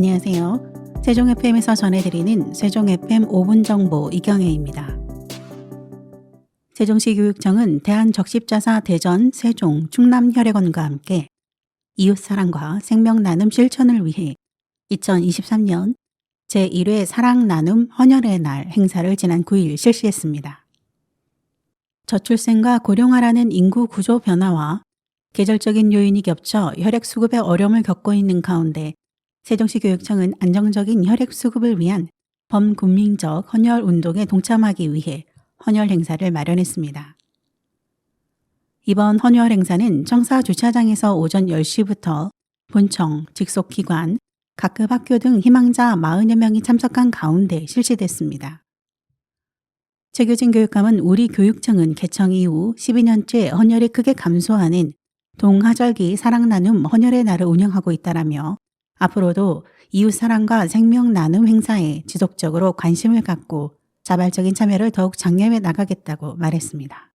안녕하세요. 세종 FM에서 전해드리는 세종 FM 5분 정보 이경혜입니다. 세종시 교육청은 대한적십자사 대전, 세종, 충남 혈액원과 함께 이웃사랑과 생명나눔 실천을 위해 2023년 제1회 사랑나눔 헌혈의 날 행사를 지난 9일 실시했습니다. 저출생과 고령화라는 인구 구조 변화와 계절적인 요인이 겹쳐 혈액 수급에 어려움을 겪고 있는 가운데 세종시 교육청은 안정적인 혈액 수급을 위한 범국민적 헌혈 운동에 동참하기 위해 헌혈 행사를 마련했습니다. 이번 헌혈 행사는 청사 주차장에서 오전 10시부터 본청, 직속기관, 각급 학교 등 희망자 40여 명이 참석한 가운데 실시됐습니다. 최규진 교육감은 우리 교육청은 개청 이후 12년째 헌혈이 크게 감소하는 동하절기 사랑나눔 헌혈의 날을 운영하고 있다라며 앞으로도 이웃사랑과 생명나눔 행사에 지속적으로 관심을 갖고 자발적인 참여를 더욱 장려해 나가겠다고 말했습니다.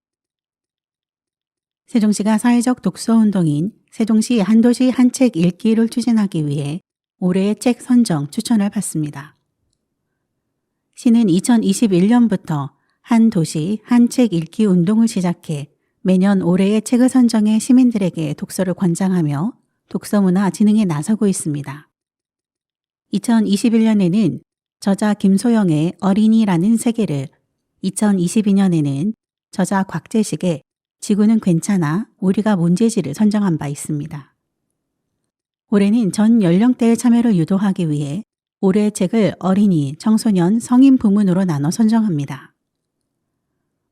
세종시가 사회적 독서운동인 세종시 한도시 한 책 읽기를 추진하기 위해 올해의 책 선정 추천을 받습니다. 시는 2021년부터 한 도시 한 책 읽기 운동을 시작해 매년 올해의 책을 선정해 시민들에게 독서를 권장하며 독서문화 진흥에 나서고 있습니다. 2021년에는 저자 김소영의 어린이라는 세계를, 2022년에는 저자 곽재식의 지구는 괜찮아 우리가 문제지를 선정한 바 있습니다. 올해는 전 연령대의 참여를 유도하기 위해 올해의 책을 어린이, 청소년, 성인 부문으로 나눠 선정합니다.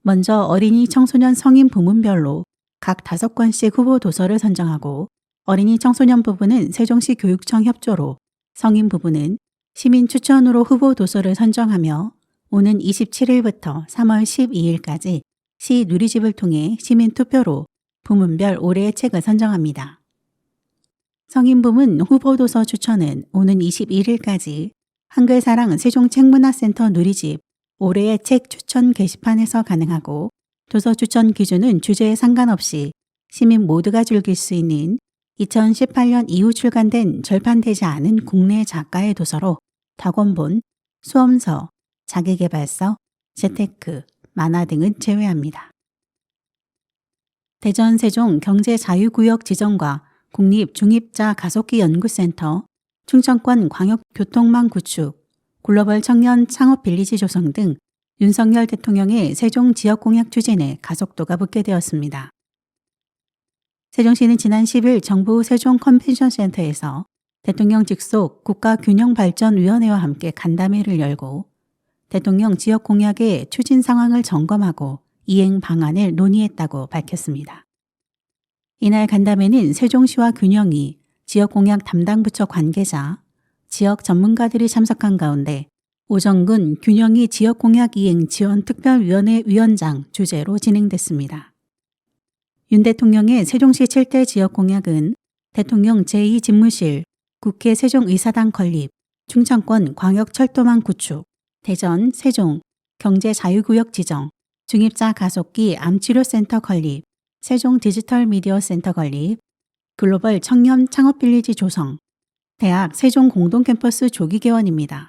먼저 어린이, 청소년, 성인 부문별로 각 5권씩 후보 도서를 선정하고 어린이, 청소년 부분은 세종시 교육청 협조로, 성인 부분은 시민 추천으로 후보 도서를 선정하며 오는 27일부터 3월 12일까지 시 누리집을 통해 시민 투표로 부문별 올해의 책을 선정합니다. 성인 부문 후보 도서 추천은 오는 21일까지 한글사랑 세종책문화센터 누리집 올해의 책 추천 게시판에서 가능하고 도서 추천 기준은 주제에 상관없이 시민 모두가 즐길 수 있는 2018년 이후 출간된 절판되지 않은 국내 작가의 도서로 다권본, 수험서, 자기계발서, 재테크, 만화 등은 제외합니다. 대전 세종 경제자유구역 지정과 국립중입자 가속기 연구센터, 충청권 광역교통망 구축, 글로벌 청년 창업 빌리지 조성 등 윤석열 대통령의 세종 지역 공약 추진에 가속도가 붙게 되었습니다. 세종시는 지난 10일 정부 세종 컨벤션센터에서 대통령 직속 국가균형발전위원회와 함께 간담회를 열고 대통령 지역 공약의 추진 상황을 점검하고 이행 방안을 논의했다고 밝혔습니다. 이날 간담회는 세종시와 균형이, 지역 공약 담당 부처 관계자, 지역 전문가들이 참석한 가운데 오정근 균형이 지역 공약 이행 지원 특별위원회 위원장 주재로 진행됐습니다. 윤 대통령의 세종시 7대 지역 공약은 대통령 제2집무실, 국회 세종의사당 건립, 충청권 광역철도망 구축, 대전, 세종, 경제자유구역 지정, 중입자 가속기 암치료센터 건립, 세종 디지털 미디어 센터 건립, 글로벌 청년 창업 빌리지 조성, 대학 세종 공동캠퍼스 조기 개원입니다.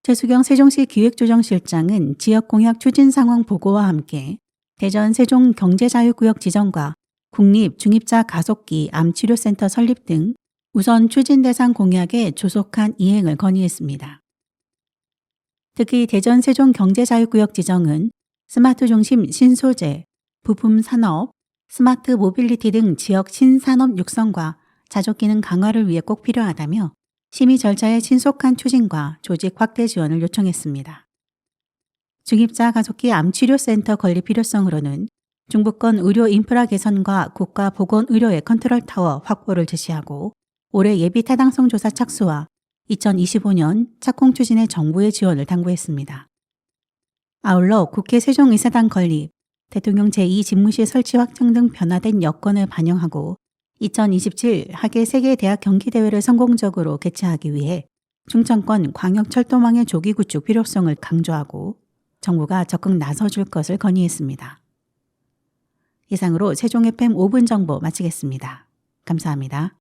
최수경 세종시 기획조정실장은 지역 공약 추진 상황 보고와 함께 대전 세종 경제자유구역 지정과 국립 중입자 가속기 암치료센터 설립 등 우선 추진 대상 공약의 조속한 이행을 건의했습니다. 특히 대전 세종 경제자유구역 지정은 스마트 중심 신소재, 부품 산업, 스마트 모빌리티 등 지역 신산업 육성과 자족 기능 강화를 위해 꼭 필요하다며 심의 절차의 신속한 추진과 조직 확대 지원을 요청했습니다. 중입자 가속기 암치료센터 건립 필요성으로는 중부권 의료 인프라 개선과 국가보건의료의 컨트롤타워 확보를 제시하고 올해 예비 타당성 조사 착수와 2025년 착공 추진의 정부의 지원을 당부했습니다. 아울러 국회 세종의사당 건립, 대통령 제2집무실 설치 확정 등 변화된 여건을 반영하고 2027 하계 세계대학 경기대회를 성공적으로 개최하기 위해 충청권 광역철도망의 조기 구축 필요성을 강조하고 정부가 적극 나서줄 것을 건의했습니다. 이상으로 세종 FM 5분 정보 마치겠습니다. 감사합니다.